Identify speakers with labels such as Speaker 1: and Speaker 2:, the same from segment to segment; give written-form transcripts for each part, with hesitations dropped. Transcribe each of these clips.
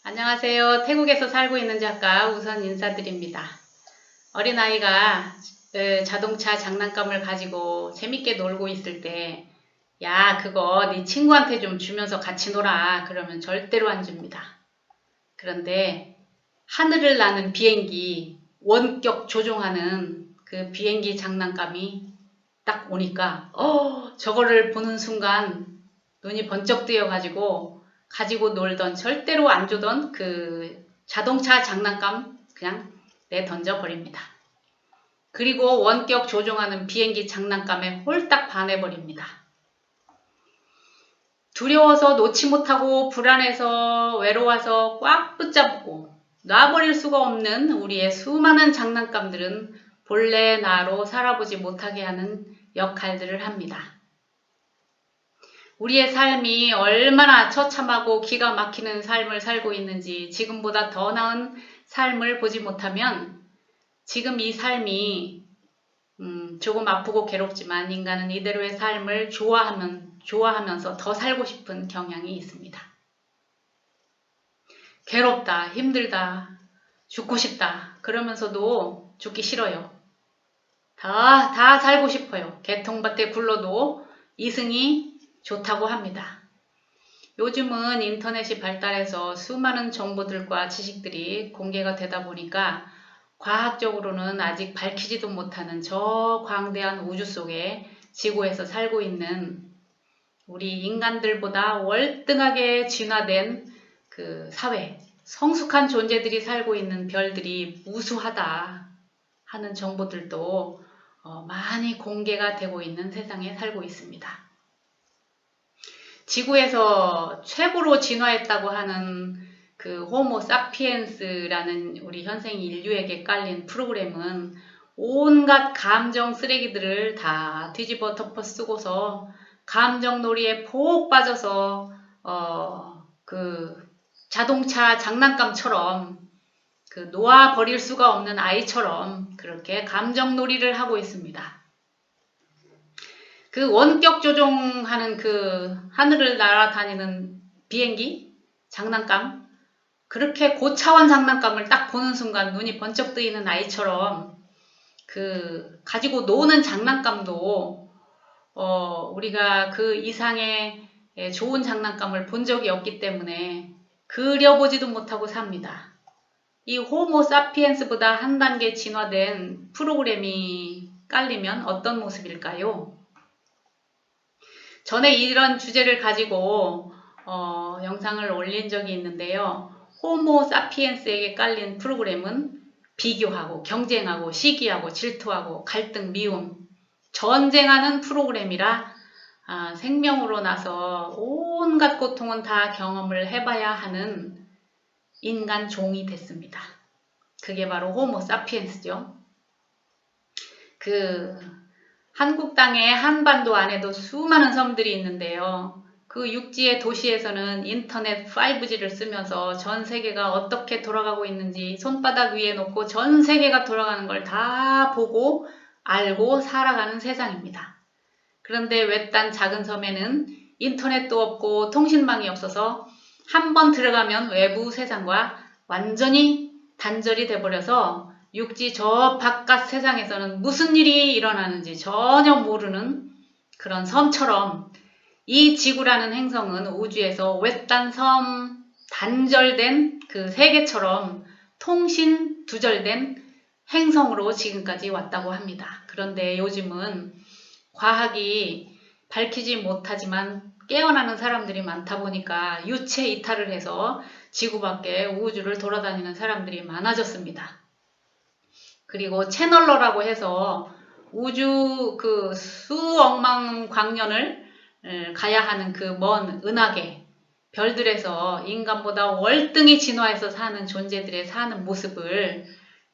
Speaker 1: 안녕하세요. 태국에서 살고 있는 작가 우선 인사드립니다. 어린아이가 자동차 장난감을 가지고 재밌게 놀고 있을 때, 야, 그거 네 친구한테 좀 주면서 같이 놀아. 그러면 절대로 안 줍니다. 그런데 하늘을 나는 비행기, 원격 조종하는 그 비행기 장난감이 딱 오니까 저거를 보는 순간 눈이 번쩍 뜨여가지고 가지고 놀던, 절대로 안 주던 그 자동차 장난감 그냥 내던져 버립니다. 그리고 원격 조종하는 비행기 장난감에 홀딱 반해버립니다. 두려워서 놓지 못하고 불안해서 외로워서 꽉 붙잡고 놔버릴 수가 없는 우리의 수많은 장난감들은 본래 나로 살아보지 못하게 하는 역할들을 합니다. 우리의 삶이 얼마나 처참하고 기가 막히는 삶을 살고 있는지 지금보다 더 나은 삶을 보지 못하면 지금 이 삶이 조금 아프고 괴롭지만 인간은 이대로의 삶을 좋아하면서 더 살고 싶은 경향이 있습니다. 괴롭다, 힘들다, 죽고 싶다 그러면서도 죽기 싫어요. 다 살고 싶어요. 개통밭에 굴러도 이승이 좋다고 합니다. 요즘은 인터넷이 발달해서 수많은 정보들과 지식들이 공개가 되다 보니까 과학적으로는 아직 밝히지도 못하는 저 광대한 우주 속에 지구에서 살고 있는 우리 인간들보다 월등하게 진화된 그 사회, 성숙한 존재들이 살고 있는 별들이 무수하다 하는 정보들도 많이 공개가 되고 있는 세상에 살고 있습니다. 지구에서 최고로 진화했다고 하는 그 호모 사피엔스라는 우리 현생 인류에게 깔린 프로그램은 온갖 감정 쓰레기들을 다 뒤집어 덮어 쓰고서 감정놀이에 폭 빠져서 그 자동차 장난감처럼 그 놓아버릴 수가 없는 아이처럼 그렇게 감정놀이를 하고 있습니다. 그 원격 조종하는 그 하늘을 날아다니는 비행기 장난감, 그렇게 고차원 장난감을 딱 보는 순간 눈이 번쩍 뜨이는 아이처럼 그 가지고 노는 장난감도 우리가 그 이상의 좋은 장난감을 본 적이 없기 때문에 그려보지도 못하고 삽니다. 이 호모 사피엔스보다 한 단계 진화된 프로그램이 깔리면 어떤 모습일까요? 전에 이런 주제를 가지고 영상을 올린 적이 있는데요. 호모 사피엔스에게 깔린 프로그램은 비교하고 경쟁하고 시기하고 질투하고 갈등, 미움, 전쟁하는 프로그램이라 생명으로 나서 온갖 고통은 다 경험을 해봐야 하는 인간 종이 됐습니다. 그게 바로 호모 사피엔스죠. 한국 땅의 한반도 안에도 수많은 섬들이 있는데요. 그 육지의 도시에서는 인터넷 5G를 쓰면서 전 세계가 어떻게 돌아가고 있는지 손바닥 위에 놓고 전 세계가 돌아가는 걸 다 보고 알고 살아가는 세상입니다. 그런데 외딴 작은 섬에는 인터넷도 없고 통신망이 없어서 한번 들어가면 외부 세상과 완전히 단절이 돼버려서 육지 저 바깥 세상에서는 무슨 일이 일어나는지 전혀 모르는 그런 섬처럼 이 지구라는 행성은 우주에서 외딴 섬 단절된 그 세계처럼 통신 두절된 행성으로 지금까지 왔다고 합니다. 그런데 요즘은 과학이 밝히지 못하지만 깨어나는 사람들이 많다 보니까 유체 이탈을 해서 지구 밖에 우주를 돌아다니는 사람들이 많아졌습니다. 그리고 채널러라고 해서 우주 그 수억만 광년을 가야 하는 그 먼 은하계 별들에서 인간보다 월등히 진화해서 사는 존재들의 사는 모습을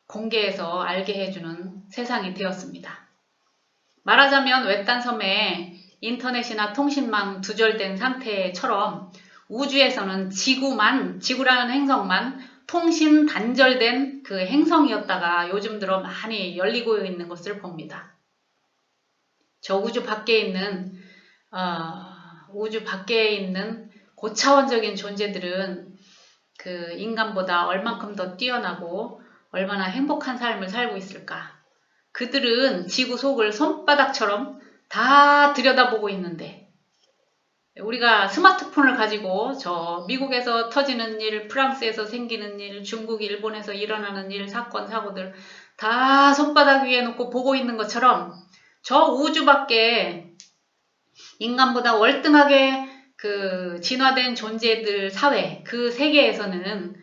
Speaker 1: 공개해서 알게 해주는 세상이 되었습니다. 말하자면 외딴 섬에 인터넷이나 통신망 두절된 상태처럼 우주에서는 지구라는 행성만 통신 단절된 그 행성이었다가 요즘 들어 많이 열리고 있는 것을 봅니다. 저 우주 밖에 있는 고차원적인 존재들은 그 인간보다 얼만큼 더 뛰어나고 얼마나 행복한 삶을 살고 있을까? 그들은 지구 속을 손바닥처럼 다 들여다보고 있는데 우리가 스마트폰을 가지고 저 미국에서 터지는 일, 프랑스에서 생기는 일, 중국, 일본에서 일어나는 일, 사건, 사고들 다 손바닥 위에 놓고 보고 있는 것처럼 저 우주 밖에 인간보다 월등하게 그 진화된 존재들 사회, 그 세계에서는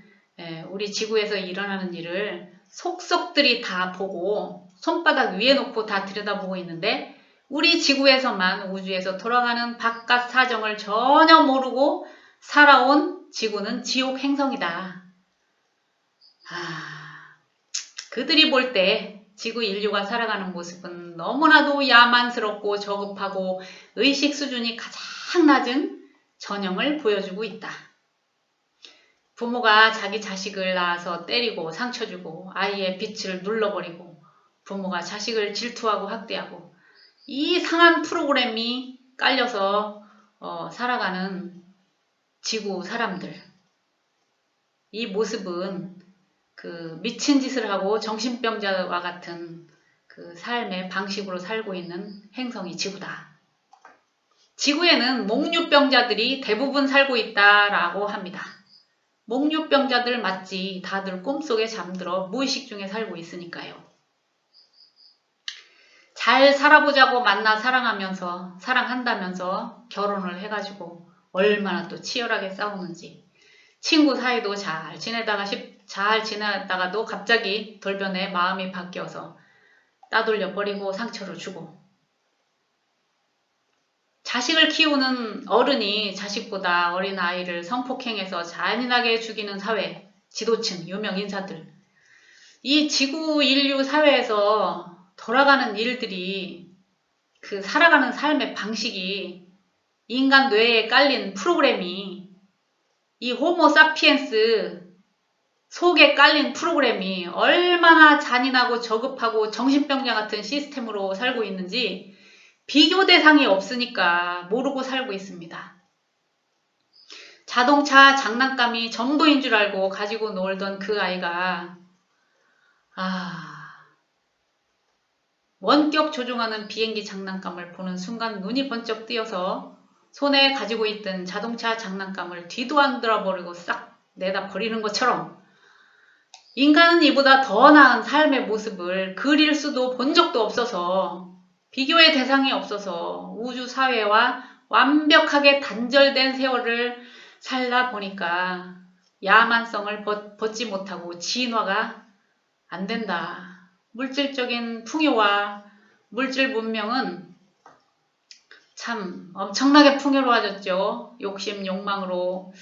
Speaker 1: 우리 지구에서 일어나는 일을 속속들이 다 보고 손바닥 위에 놓고 다 들여다보고 있는데 우리 지구에서만 우주에서 돌아가는 바깥 사정을 전혀 모르고 살아온 지구는 지옥 행성이다. 그들이 볼 때 지구 인류가 살아가는 모습은 너무나도 야만스럽고 저급하고 의식 수준이 가장 낮은 전형을 보여주고 있다. 부모가 자기 자식을 낳아서 때리고 상처 주고 아이의 빛을 눌러버리고 부모가 자식을 질투하고 학대하고 이 상한 프로그램이 깔려서 살아가는 지구 사람들. 이 모습은 그 미친 짓을 하고 정신병자와 같은 그 삶의 방식으로 살고 있는 행성이 지구다. 지구에는 목류병자들이 대부분 살고 있다라고 합니다. 목류병자들 맞지, 다들 꿈속에 잠들어 무의식 중에 살고 있으니까요. 잘 살아보자고 만나 사랑한다면서 결혼을 해가지고 얼마나 또 치열하게 싸우는지, 친구 사이도 잘 지내다가도 갑자기 돌변해 마음이 바뀌어서 따돌려 버리고 상처를 주고, 자식을 키우는 어른이 자식보다 어린 아이를 성폭행해서 잔인하게 죽이는 사회, 지도층, 유명 인사들, 이 지구 인류 사회에서 돌아가는 일들이, 그 살아가는 삶의 방식이, 인간 뇌에 깔린 프로그램이, 이 호모 사피엔스 속에 깔린 프로그램이 얼마나 잔인하고 저급하고 정신병자 같은 시스템으로 살고 있는지 비교 대상이 없으니까 모르고 살고 있습니다. 자동차 장난감이 전부인 줄 알고 가지고 놀던 그 아이가 원격 조종하는 비행기 장난감을 보는 순간 눈이 번쩍 뜨여서 손에 가지고 있던 자동차 장난감을 뒤도 안 돌아버리고 싹 내다 버리는 것처럼 인간은 이보다 더 나은 삶의 모습을 그릴 수도 본 적도 없어서, 비교의 대상이 없어서 우주 사회와 완벽하게 단절된 세월을 살다 보니까 야만성을 벗지 못하고 진화가 안 된다. 물질적인 풍요와 물질 문명은 참 엄청나게 풍요로워졌죠. 욕심, 욕망으로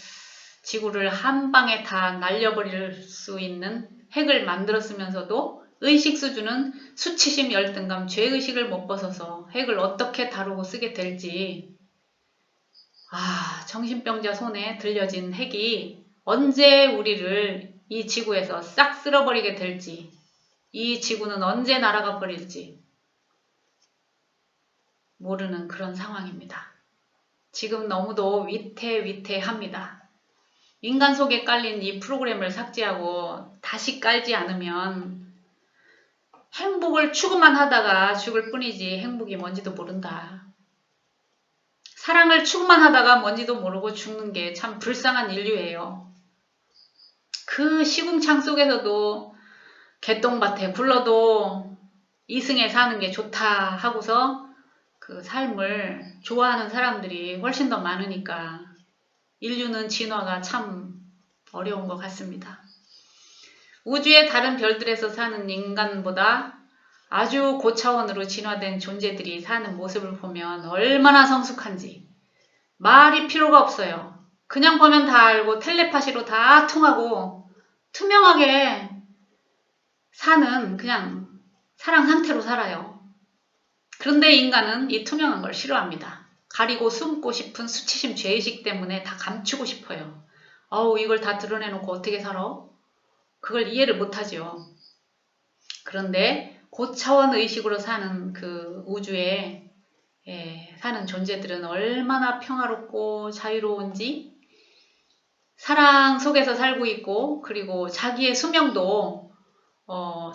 Speaker 1: 지구를 한 방에 다 날려버릴 수 있는 핵을 만들었으면서도 의식 수준은 수치심, 열등감, 죄의식을 못 벗어서 핵을 어떻게 다루고 쓰게 될지, 정신병자 손에 들려진 핵이 언제 우리를 이 지구에서 싹 쓸어버리게 될지, 이 지구는 언제 날아가 버릴지 모르는 그런 상황입니다. 지금 너무도 위태위태합니다. 인간 속에 깔린 이 프로그램을 삭제하고 다시 깔지 않으면 행복을 추구만 하다가 죽을 뿐이지 행복이 뭔지도 모른다. 사랑을 추구만 하다가 뭔지도 모르고 죽는 게 참 불쌍한 인류예요. 그 시궁창 속에서도 개똥밭에 굴러도 이승에 사는 게 좋다 하고서 그 삶을 좋아하는 사람들이 훨씬 더 많으니까 인류는 진화가 참 어려운 것 같습니다. 우주의 다른 별들에서 사는 인간보다 아주 고차원으로 진화된 존재들이 사는 모습을 보면 얼마나 성숙한지 말이 필요가 없어요. 그냥 보면 다 알고 텔레파시로 다 통하고 투명하게 사는 그냥 사랑 상태로 살아요. 그런데 인간은 이 투명한 걸 싫어합니다. 가리고 숨고 싶은 수치심, 죄의식 때문에 다 감추고 싶어요. 이걸 다 드러내놓고 어떻게 살아? 그걸 이해를 못하죠. 그런데 고차원 의식으로 사는 그 우주에 사는 존재들은 얼마나 평화롭고 자유로운지 사랑 속에서 살고 있고, 그리고 자기의 수명도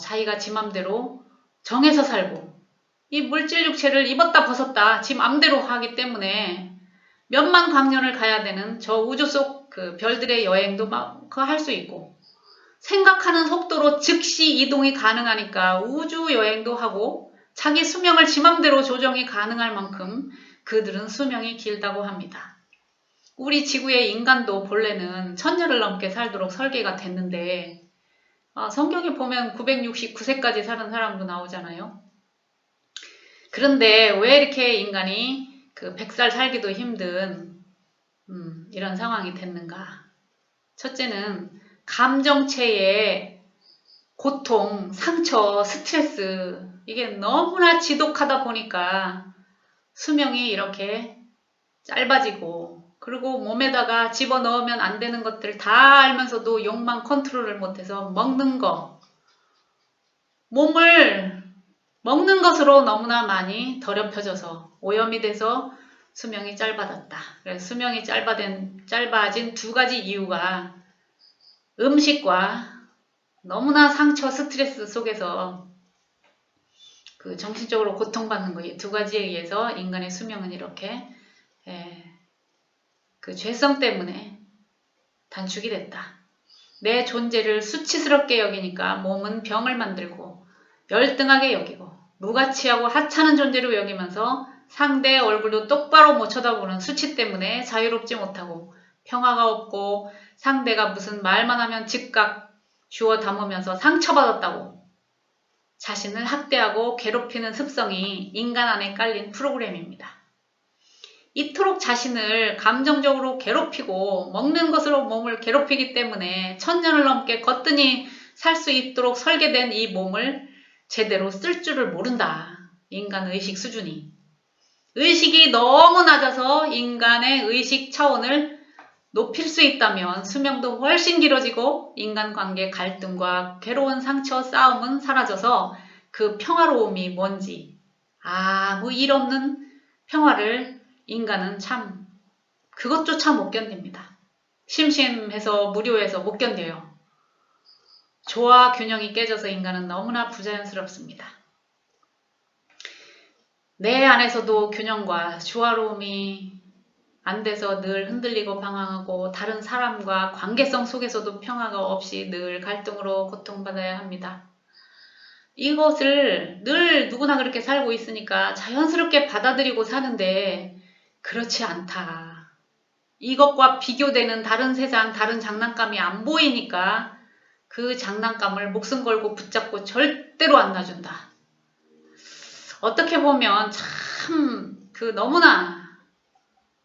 Speaker 1: 자기가 지 맘대로 정해서 살고, 이 물질 육체를 입었다 벗었다 지 맘대로 하기 때문에 몇만 광년을 가야 되는 저 우주 속 그 별들의 여행도 막 할 수 있고, 생각하는 속도로 즉시 이동이 가능하니까 우주 여행도 하고, 자기 수명을 지 맘대로 조정이 가능할 만큼 그들은 수명이 길다고 합니다. 우리 지구의 인간도 본래는 1000년을 넘게 살도록 설계가 됐는데, 성경에 보면 969세까지 사는 사람도 나오잖아요. 그런데 왜 이렇게 인간이 그 100살 살기도 힘든 이런 상황이 됐는가? 첫째는 감정체의 고통, 상처, 스트레스, 이게 너무나 지독하다 보니까 수명이 이렇게 짧아지고, 그리고 몸에다가 집어넣으면 안 되는 것들 다 알면서도 욕망 컨트롤을 못해서 먹는 거, 몸을 먹는 것으로 너무나 많이 더럽혀져서 오염이 돼서 수명이 짧아졌다. 그래서 수명이 짧아진 두 가지 이유가 음식과 너무나 상처, 스트레스 속에서 그 정신적으로 고통받는 거, 이 두 가지에 의해서 인간의 수명은 이렇게 그 죄성 때문에 단축이 됐다. 내 존재를 수치스럽게 여기니까 몸은 병을 만들고 열등하게 여기고 무가치하고 하찮은 존재로 여기면서 상대의 얼굴도 똑바로 못 쳐다보는 수치 때문에 자유롭지 못하고 평화가 없고, 상대가 무슨 말만 하면 즉각 주워 담으면서 상처받았다고 자신을 학대하고 괴롭히는 습성이 인간 안에 깔린 프로그램입니다. 이토록 자신을 감정적으로 괴롭히고 먹는 것으로 몸을 괴롭히기 때문에 1000년을 넘게 거뜬히 살 수 있도록 설계된 이 몸을 제대로 쓸 줄을 모른다. 인간 의식 수준이. 의식이 너무 낮아서 인간의 의식 차원을 높일 수 있다면 수명도 훨씬 길어지고 인간관계 갈등과 괴로운 상처 싸움은 사라져서 그 평화로움이 뭔지, 아무 일 없는 평화를 인간은 참 그것조차 못 견딥니다. 심심해서 무료해서 못 견뎌요. 조화 균형이 깨져서 인간은 너무나 부자연스럽습니다. 내 안에서도 균형과 조화로움이 안 돼서 늘 흔들리고 방황하고, 다른 사람과 관계성 속에서도 평화가 없이 늘 갈등으로 고통받아야 합니다. 이것을 늘 누구나 그렇게 살고 있으니까 자연스럽게 받아들이고 사는데, 그렇지 않다. 이것과 비교되는 다른 세상, 다른 장난감이 안 보이니까 그 장난감을 목숨 걸고 붙잡고 절대로 안 놔준다. 어떻게 보면 참 너무나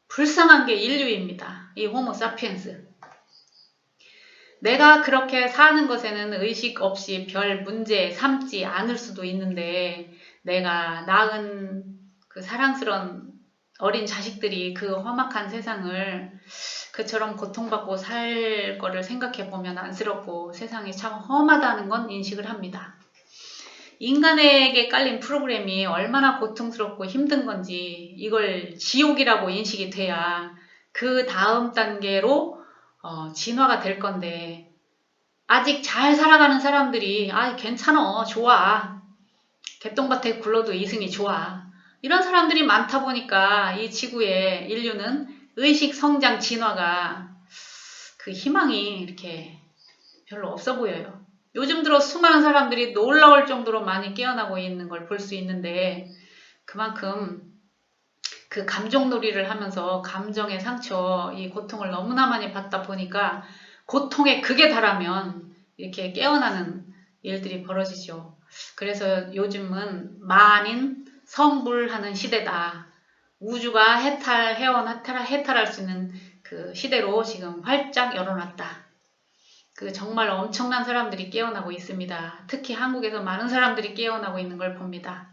Speaker 1: 불쌍한 게 인류입니다. 이 호모 사피엔스. 내가 그렇게 사는 것에는 의식 없이 별 문제 삼지 않을 수도 있는데, 내가 낳은 그 사랑스러운 어린 자식들이 그 험악한 세상을 그처럼 고통받고 살 거를 생각해 보면 안쓰럽고 세상이 참 험하다는 건 인식을 합니다. 인간에게 깔린 프로그램이 얼마나 고통스럽고 힘든 건지 이걸 지옥이라고 인식이 돼야 그 다음 단계로 진화가 될 건데, 아직 잘 살아가는 사람들이 괜찮아, 좋아, 개똥밭에 굴러도 이승이 좋아, 이런 사람들이 많다 보니까 이 지구의 인류는 의식 성장 진화가 그 희망이 이렇게 별로 없어 보여요. 요즘 들어 수많은 사람들이 놀라울 정도로 많이 깨어나고 있는 걸 볼 수 있는데, 그만큼 그 감정놀이를 하면서 감정의 상처, 이 고통을 너무나 많이 받다 보니까 고통의 극에 달하면 이렇게 깨어나는 일들이 벌어지죠. 그래서 요즘은 만인 성불하는 시대다. 우주가 해탈할 수 있는 그 시대로 지금 활짝 열어놨다. 그 정말 엄청난 사람들이 깨어나고 있습니다. 특히 한국에서 많은 사람들이 깨어나고 있는 걸 봅니다.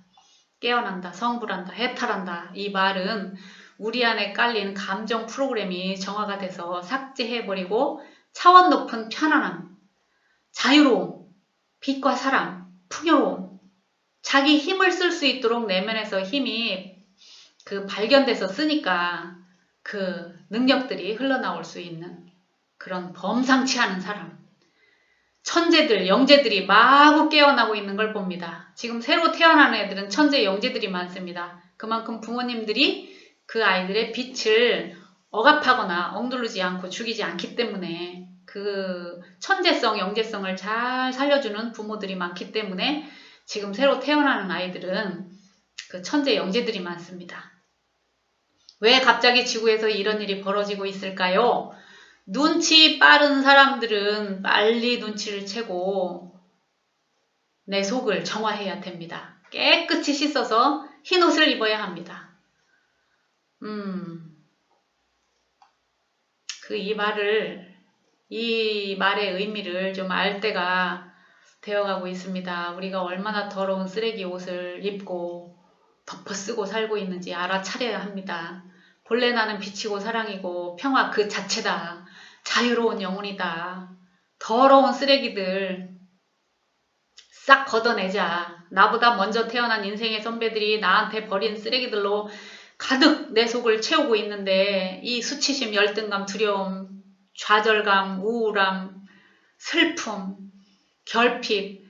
Speaker 1: 깨어난다, 성불한다, 해탈한다. 이 말은 우리 안에 깔린 감정 프로그램이 정화가 돼서 삭제해버리고 차원 높은 편안함, 자유로움, 빛과 사랑, 풍요로움, 자기 힘을 쓸 수 있도록 내면에서 힘이 발견돼서 쓰니까 그 능력들이 흘러나올 수 있는 그런 범상치 않은 사람, 천재들, 영재들이 마구 깨어나고 있는 걸 봅니다. 지금 새로 태어나는 애들은 천재, 영재들이 많습니다. 그만큼 부모님들이 그 아이들의 빛을 억압하거나 억누르지 않고 죽이지 않기 때문에 그 천재성, 영재성을 잘 살려주는 부모들이 많기 때문에 지금 새로 태어나는 아이들은 그 천재, 영재들이 많습니다. 왜 갑자기 지구에서 이런 일이 벌어지고 있을까요? 눈치 빠른 사람들은 빨리 눈치를 채고 내 속을 정화해야 됩니다. 깨끗이 씻어서 흰 옷을 입어야 합니다. 이 말의 의미를 좀 알 때가 되어가고 있습니다. 우리가 얼마나 더러운 쓰레기 옷을 입고 덮어쓰고 살고 있는지 알아차려야 합니다. 본래 나는 빛이고 사랑이고 평화 그 자체다. 자유로운 영혼이다. 더러운 쓰레기들 싹 걷어내자. 나보다 먼저 태어난 인생의 선배들이 나한테 버린 쓰레기들로 가득 내 속을 채우고 있는데 이 수치심, 열등감, 두려움, 좌절감, 우울함, 슬픔, 결핍,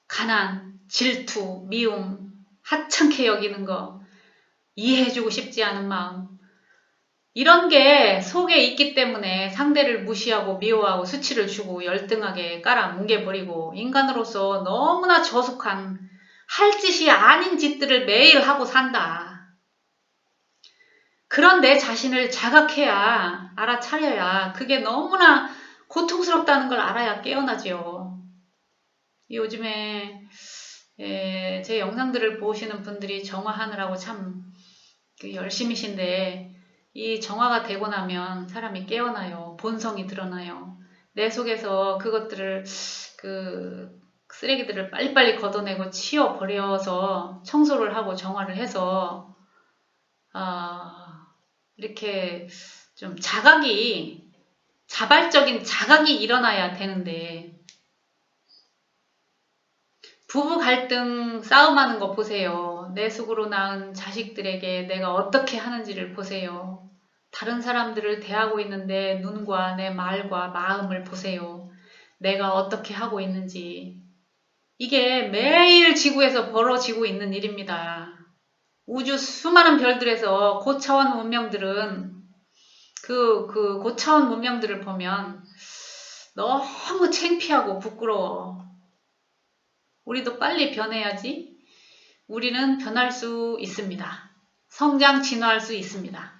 Speaker 1: 가난, 질투, 미움, 하찮게 여기는 거, 이해해주고 싶지 않은 마음 이런 게 속에 있기 때문에 상대를 무시하고 미워하고 수치를 주고 열등하게 깔아 뭉개버리고 인간으로서 너무나 저속한 할 짓이 아닌 짓들을 매일 하고 산다. 그런 내 자신을 자각해야 알아차려야 그게 너무나 고통스럽다는 걸 알아야 깨어나죠. 요즘에 제 영상들을 보시는 분들이 정화하느라고 참 열심히신데 이 정화가 되고 나면 사람이 깨어나요. 본성이 드러나요. 내 속에서 그것들을 쓰레기들을 빨리빨리 걷어내고 치워버려서 청소를 하고 정화를 해서 이렇게 좀 자발적인 자각이 일어나야 되는데 부부 갈등 싸움하는 거 보세요. 내 속으로 낳은 자식들에게 내가 어떻게 하는지를 보세요. 다른 사람들을 대하고 있는데 눈과 내 말과 마음을 보세요. 내가 어떻게 하고 있는지. 이게 매일 지구에서 벌어지고 있는 일입니다. 우주 수많은 별들에서 고차원 문명들은 그 고차원 문명들을 보면 너무 창피하고 부끄러워. 우리도 빨리 변해야지. 우리는 변할 수 있습니다. 성장, 진화할 수 있습니다.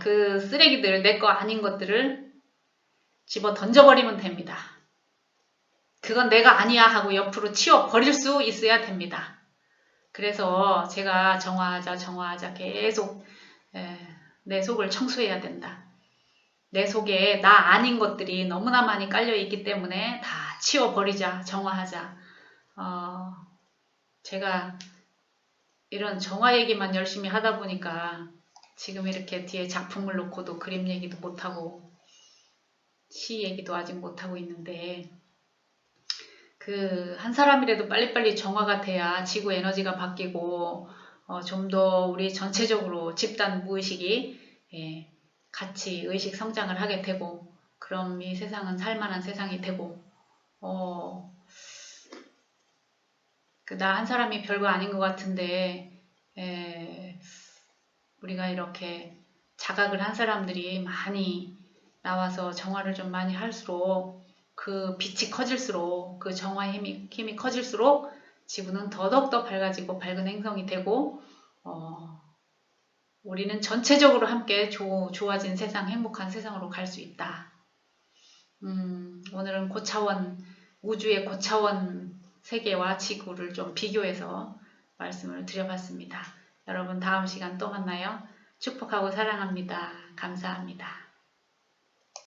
Speaker 1: 그 쓰레기들, 내 거 아닌 것들을 집어 던져버리면 됩니다. 그건 내가 아니야 하고 옆으로 치워버릴 수 있어야 됩니다. 그래서 제가 정화하자 계속 내 속을 청소해야 된다. 내 속에 나 아닌 것들이 너무나 많이 깔려있기 때문에 다 치워버리자, 정화하자. 제가 이런 정화 얘기만 열심히 하다 보니까 지금 이렇게 뒤에 작품을 놓고도 그림 얘기도 못하고 시 얘기도 아직 못하고 있는데 한 사람이라도 빨리빨리 정화가 돼야 지구 에너지가 바뀌고 좀 더 우리 전체적으로 집단 무의식이 같이 의식 성장을 하게 되고 그럼 이 세상은 살만한 세상이 되고 나 한 사람이 별거 아닌 것 같은데 우리가 이렇게 자각을 한 사람들이 많이 나와서 정화를 좀 많이 할수록 그 빛이 커질수록 그 정화의 힘이 커질수록 지구는 더더욱더 밝아지고 밝은 행성이 되고 우리는 전체적으로 함께 좋아진 세상, 행복한 세상으로 갈 수 있다. 오늘은 고차원, 우주의 고차원 세계와 지구를 좀 비교해서 말씀을 드려봤습니다. 여러분 다음 시간 또 만나요. 축복하고 사랑합니다. 감사합니다.